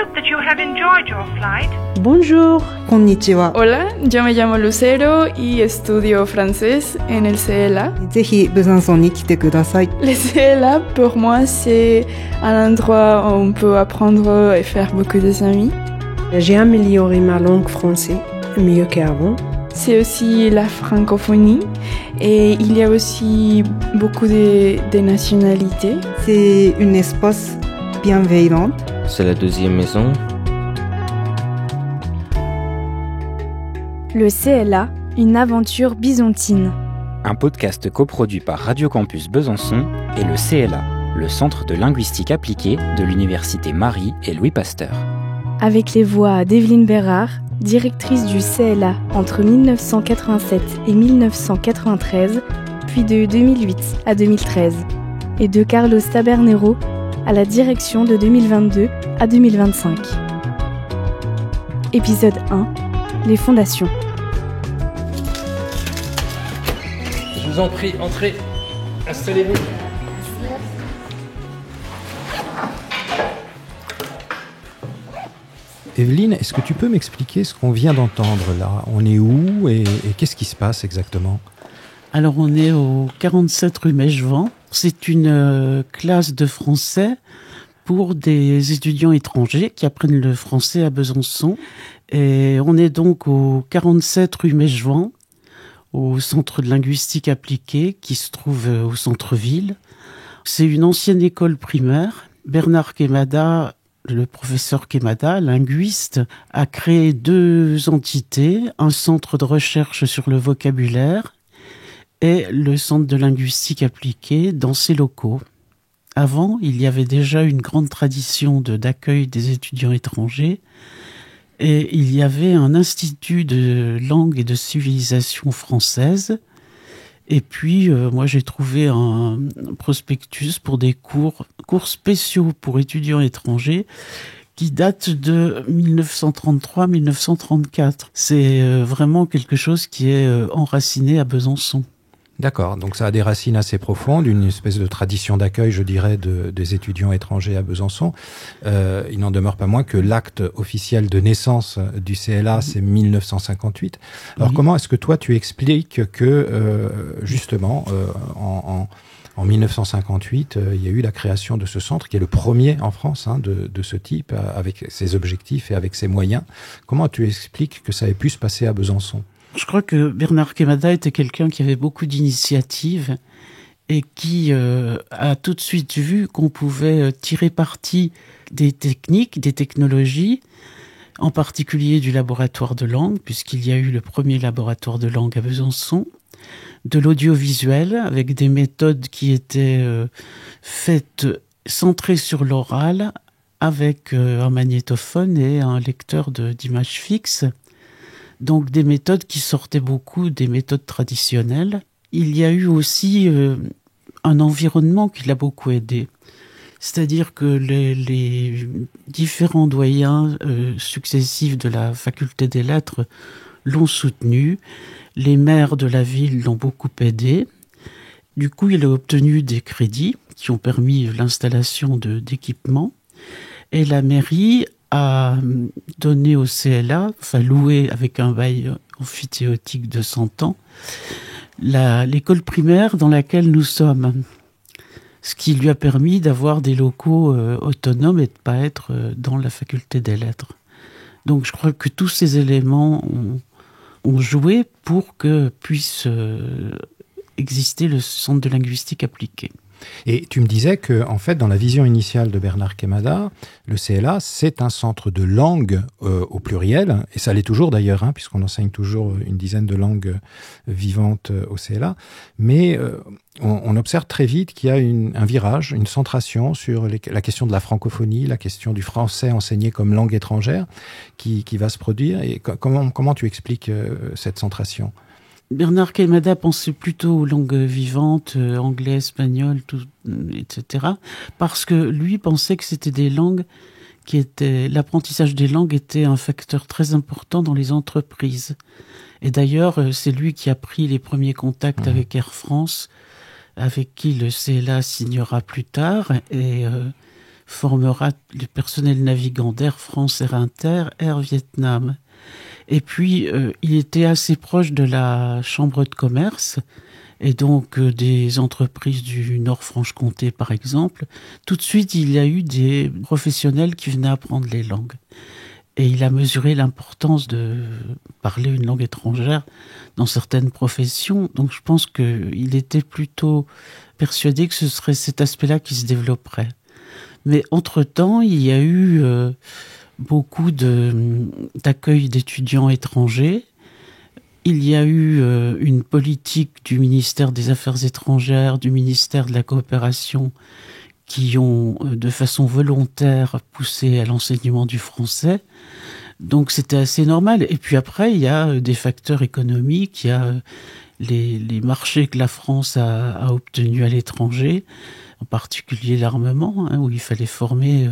hope that you have enjoyed your flight. Bonjour, konnichiwa. Hola, yo me llamo Lucero y estudio francés en el CELA. ぜひブザンソンに来てください。 Le CELA, pour moi, c'est un endroit où on peut apprendre et faire beaucoup d'amis. J'ai amélioré ma langue française mieux qu'avant. C'est aussi la francophonie et il y a aussi beaucoup de nationalités. C'est un espace bienveillant. C'est la deuxième maison. Le CELA, une aventure byzantine. Un podcast coproduit par Radio Campus Besançon et le CELA, le Centre de linguistique appliquée de l'Université Marie et Louis Pasteur. Avec les voix d'Evelyne Bérard, directrice du CELA entre 1987 et 1993, puis de 2008 à 2013, et de Carlos Tabernero à la direction de 2022 à 2025. Épisode 1, les fondations. Je vous en prie, entrez, installez-vous. Evelyne, est-ce que tu peux m'expliquer ce qu'on vient d'entendre là ? On est où et qu'est-ce qui se passe exactement ? Alors on est au 47 rue Mèchevent. C'est une classe de français pour des étudiants étrangers qui apprennent le français à Besançon. Et on est donc au 47 rue Mèchevent, au centre de linguistique appliquée qui se trouve au centre-ville. C'est une ancienne école primaire. Bernard Quémada, le professeur Quémada, linguiste, a créé 2 entités, un centre de recherche sur le vocabulaire et le centre de linguistique appliquée dans ses locaux. Avant, il y avait déjà une grande tradition d'accueil des étudiants étrangers et il y avait un institut de langue et de civilisation française. Et puis, moi, j'ai trouvé un prospectus pour des cours spéciaux pour étudiants étrangers qui datent de 1933-1934. C'est vraiment quelque chose qui est enraciné à Besançon. D'accord, donc ça a des racines assez profondes, une espèce de tradition d'accueil, je dirais, des étudiants étrangers à Besançon. Il n'en demeure pas moins que l'acte officiel de naissance du CELA, c'est 1958. Alors comment est-ce que toi tu expliques que, justement, en 1958, il y a eu la création de ce centre, qui est le premier en France de ce type, avec ses objectifs et avec ses moyens. Comment tu expliques que ça ait pu se passer à Besançon ? Je crois que Bernard Quémada était quelqu'un qui avait beaucoup d'initiatives et qui a tout de suite vu qu'on pouvait tirer parti des techniques, des technologies, en particulier du laboratoire de langue, puisqu'il y a eu le premier laboratoire de langue à Besançon, de l'audiovisuel, avec des méthodes qui étaient faites centrées sur l'oral, avec un magnétophone et un lecteur d'images fixes. Donc des méthodes qui sortaient beaucoup des méthodes traditionnelles. Il y a eu aussi un environnement qui l'a beaucoup aidé. C'est-à-dire que les différents doyens successifs de la faculté des lettres l'ont soutenu. Les maires de la ville l'ont beaucoup aidé. Du coup, il a obtenu des crédits qui ont permis l'installation d'équipements. Et la mairie a donné au CELA, enfin loué avec un bail amphithéotique de 100 ans, l'école primaire dans laquelle nous sommes. Ce qui lui a permis d'avoir des locaux autonomes et de ne pas être dans la faculté des lettres. Donc je crois que tous ces éléments ont joué pour que puisse exister le centre de linguistique appliquée. Et tu me disais que, en fait, dans la vision initiale de Bernard Quémada, le CELA, c'est un centre de langue au pluriel, et ça l'est toujours d'ailleurs, puisqu'on enseigne toujours une dizaine de langues vivantes au CELA, mais on observe très vite qu'il y a un virage, une centration sur la question de la francophonie, la question du français enseigné comme langue étrangère qui va se produire. Et comment tu expliques cette centration ? Bernard Quémada pensait plutôt aux langues vivantes, anglais, espagnol, etc. Parce que lui pensait que c'était des langues l'apprentissage des langues était un facteur très important dans les entreprises. Et d'ailleurs, c'est lui qui a pris les premiers contacts avec Air France, avec qui le CELA signera plus tard. Et formera le personnel navigant d'Air France, Air Inter, Air Vietnam. Et puis, il était assez proche de la Chambre de commerce et donc des entreprises du Nord-Franche-Comté, par exemple. Tout de suite, il y a eu des professionnels qui venaient apprendre les langues. Et il a mesuré l'importance de parler une langue étrangère dans certaines professions. Donc, je pense qu'il était plutôt persuadé que ce serait cet aspect-là qui se développerait. Mais entre-temps, il y a eu beaucoup d'accueil d'étudiants étrangers. Il y a eu une politique du ministère des Affaires étrangères, du ministère de la Coopération, qui ont de façon volontaire poussé à l'enseignement du français. Donc c'était assez normal. Et puis après, il y a des facteurs économiques, il y a les marchés que la France a obtenus à l'étranger, en particulier l'armement, où il fallait former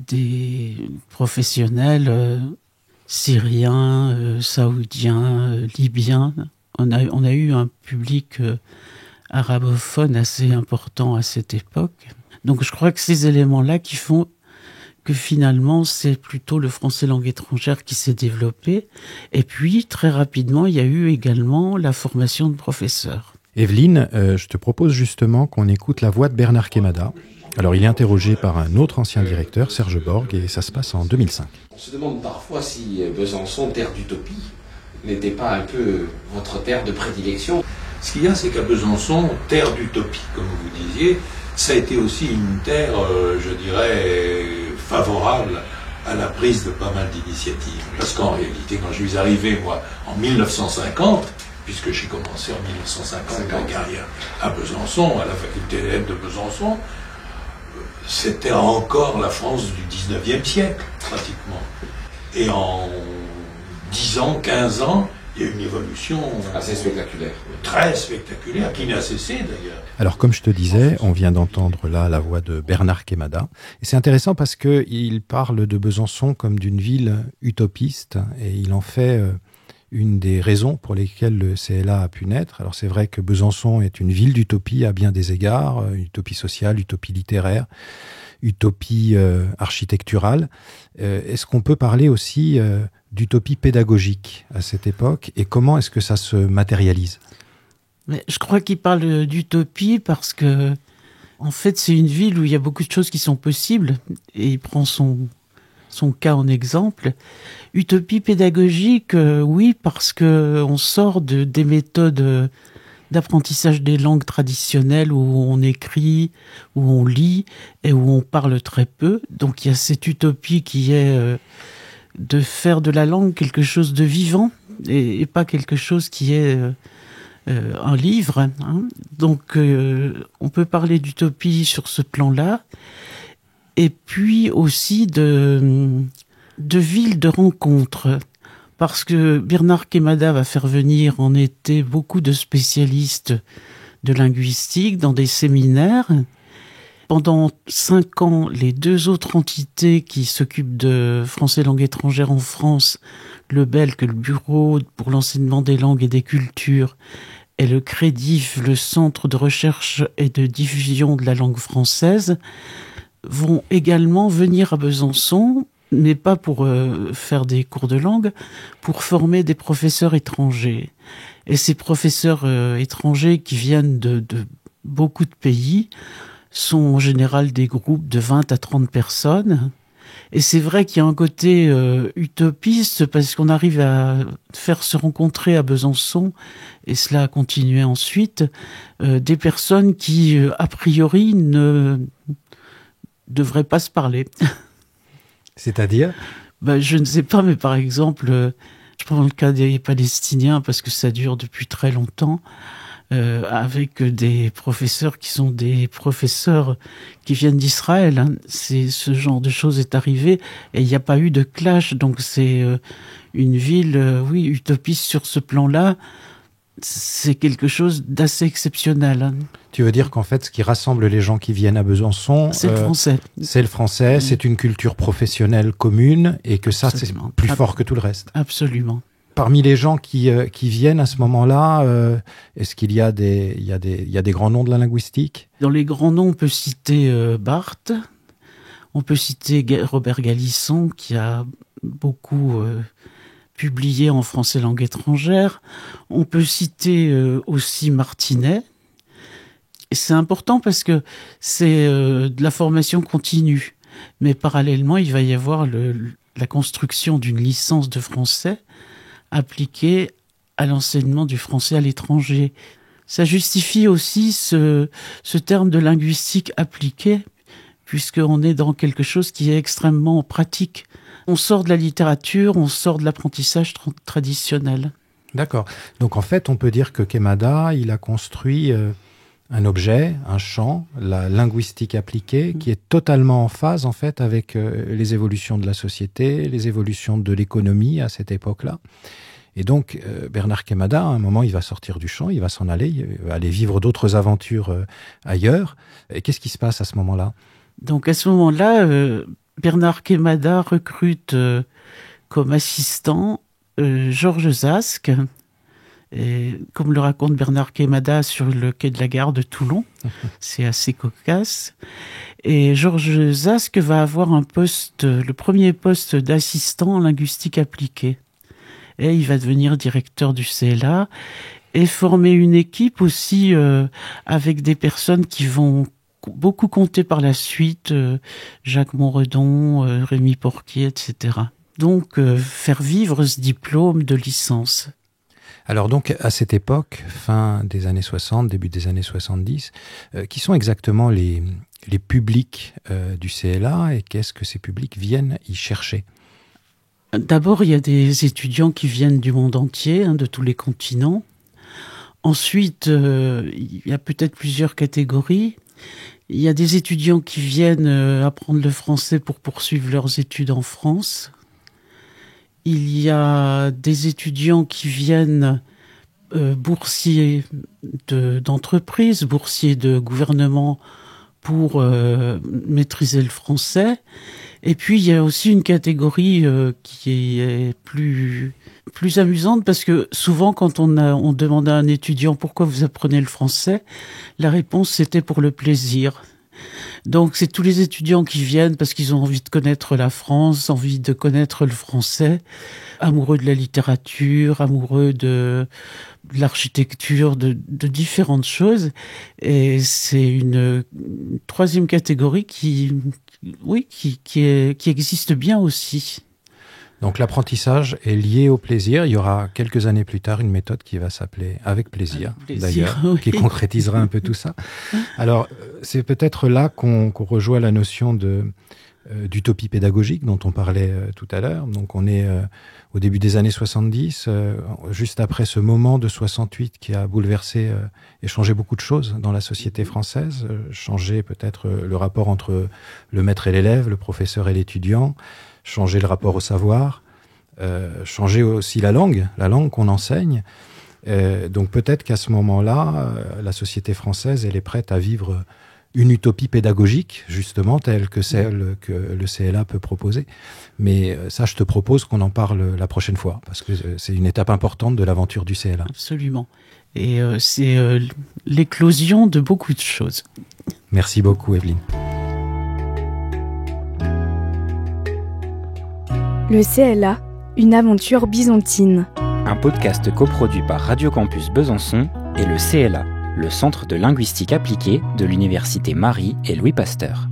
des professionnels syriens, saoudiens, libyens. On a eu un public arabophone assez important à cette époque. Donc je crois que ces éléments-là qui font que finalement c'est plutôt le français langue étrangère qui s'est développé. Et puis très rapidement, il y a eu également la formation de professeurs. Evelyne, je te propose justement qu'on écoute la voix de Bernard Quémada. Alors il est interrogé par un autre ancien directeur, Serge Borg, et ça se passe en 2005. On se demande parfois si Besançon, terre d'utopie, n'était pas un peu votre terre de prédilection. Ce qu'il y a, c'est qu'à Besançon, terre d'utopie, comme vous disiez, ça a été aussi une terre, je dirais, favorable à la prise de pas mal d'initiatives. Parce qu'en réalité, quand je suis arrivé, moi, en 1950, puisque j'ai commencé en 1950 ma carrière à Besançon, à la faculté des lettres de Besançon, c'était encore la France du 19e siècle, pratiquement. Et en 10 ans, 15 ans, il y a une évolution assez spectaculaire. Très spectaculaire, qui n'a cessé d'ailleurs. Alors comme je te disais, on vient d'entendre là la voix de Bernard Quémada. Et c'est intéressant parce qu'il parle de Besançon comme d'une ville utopiste et il en fait une des raisons pour lesquelles le CLA a pu naître. Alors c'est vrai que Besançon est une ville d'utopie à bien des égards, utopie sociale, utopie littéraire, utopie architecturale. Est-ce qu'on peut parler aussi d'utopie pédagogique à cette époque et comment est-ce que ça se matérialise ? Mais je crois qu'il parle d'utopie parce que, en fait, c'est une ville où il y a beaucoup de choses qui sont possibles et il prend son cas en exemple. Utopie pédagogique, oui, parce que on sort des méthodes d'apprentissage des langues traditionnelles où on écrit, où on lit et où on parle très peu. Donc il y a cette utopie qui est de faire de la langue quelque chose de vivant et pas quelque chose qui est un livre. Hein. Donc on peut parler d'utopie sur ce plan-là. Et puis aussi de villes de rencontres. Parce que Bernard Quémada va faire venir en été beaucoup de spécialistes de linguistique dans des séminaires. Pendant 5 ans, les 2 autres entités qui s'occupent de français langue étrangère en France, le BELC, le Bureau pour l'enseignement des langues et des cultures, et le CREDIF, le Centre de recherche et de diffusion de la langue française, vont également venir à Besançon, mais pas pour faire des cours de langue, pour former des professeurs étrangers. Et ces professeurs étrangers qui viennent de beaucoup de pays sont en général des groupes de 20 à 30 personnes. Et c'est vrai qu'il y a un côté utopiste parce qu'on arrive à faire se rencontrer à Besançon, et cela a continué ensuite, des personnes qui, a priori, ne devraient pas se parler. C'est-à-dire ? Je ne sais pas, mais par exemple, je prends le cas des Palestiniens parce que ça dure depuis très longtemps, avec des professeurs qui sont des professeurs qui viennent d'Israël. Hein. Ce genre de choses est arrivé et il n'y a pas eu de clash, donc c'est une ville, oui, utopiste sur ce plan-là. C'est quelque chose d'assez exceptionnel. Hein. Tu veux dire qu'en fait, ce qui rassemble les gens qui viennent à Besançon, c'est le français. C'est le français, c'est une culture professionnelle commune, et que ça, absolument. C'est plus fort que tout le reste. Absolument. Parmi les gens qui viennent à ce moment-là, est-ce qu'il y a des grands noms de la linguistique ? Dans les grands noms, on peut citer Barthes, On peut citer Robert Galisson, qui a beaucoup publié en français langue étrangère. On peut citer aussi Martinet. Et c'est important parce que c'est de la formation continue. Mais parallèlement, il va y avoir la construction d'une licence de français appliquée à l'enseignement du français à l'étranger. Ça justifie aussi ce terme de linguistique appliquée, puisqu'on est dans quelque chose qui est extrêmement pratique. On sort de la littérature, on sort de l'apprentissage traditionnel. D'accord. Donc en fait, on peut dire que Quémada, il a construit un objet, un champ, la linguistique appliquée, qui est totalement en phase en fait avec les évolutions de la société, les évolutions de l'économie à cette époque-là. Et donc Bernard Quémada, à un moment, il va sortir du champ, il va s'en aller, il va aller vivre d'autres aventures ailleurs. Et qu'est-ce qui se passe à ce moment-là ? Donc à ce moment-là, Bernard Quémada recrute comme assistant Georges Zasque, et comme le raconte Bernard Quémada sur le quai de la gare de Toulon. C'est assez cocasse. Et Georges Zasque va avoir le premier poste d'assistant en linguistique appliquée. Et il va devenir directeur du CLA et former une équipe aussi avec des personnes qui vont beaucoup compter par la suite, Jacques Monredon, Rémi Porquier, etc. Donc faire vivre ce diplôme de licence. Alors donc, à cette époque, fin des années 60, début des années 70, qui sont exactement les publics du CLA et qu'est-ce que ces publics viennent y chercher ? D'abord, il y a des étudiants qui viennent du monde entier, de tous les continents. Ensuite, il y a peut-être plusieurs catégories. Il y a des étudiants qui viennent apprendre le français pour poursuivre leurs études en France. Il y a des étudiants qui viennent boursiers d'entreprise, boursiers de gouvernement pour maîtriser le français. Et puis, il y a aussi une catégorie qui est plus amusante parce que souvent, quand on demande à un étudiant pourquoi vous apprenez le français, la réponse c'était pour le plaisir. Donc, c'est tous les étudiants qui viennent parce qu'ils ont envie de connaître la France, envie de connaître le français, amoureux de la littérature, amoureux de l'architecture, de différentes choses. Et c'est une troisième catégorie qui existe bien aussi. Donc l'apprentissage est lié au plaisir. Il y aura quelques années plus tard une méthode qui va s'appeler Avec plaisir, d'ailleurs, oui, qui concrétisera un peu tout ça. Alors c'est peut-être là qu'on rejoint la notion d'utopie pédagogique dont on parlait tout à l'heure. Donc on est au début des années 70, juste après ce moment de 68 qui a bouleversé et changé beaucoup de choses dans la société française, changé peut-être le rapport entre le maître et l'élève, le professeur et l'étudiant, changer le rapport au savoir, changer aussi la langue qu'on enseigne. Donc peut-être qu'à ce moment-là, la société française, elle est prête à vivre une utopie pédagogique, justement, telle que celle que le CLA peut proposer. Mais ça, je te propose qu'on en parle la prochaine fois, parce que c'est une étape importante de l'aventure du CLA. Absolument. Et c'est l'éclosion de beaucoup de choses. Merci beaucoup, Evelyne. Le CLA, une aventure byzantine. Un podcast coproduit par Radio Campus Besançon et le CLA, le Centre de linguistique appliquée de l'Université Marie et Louis Pasteur.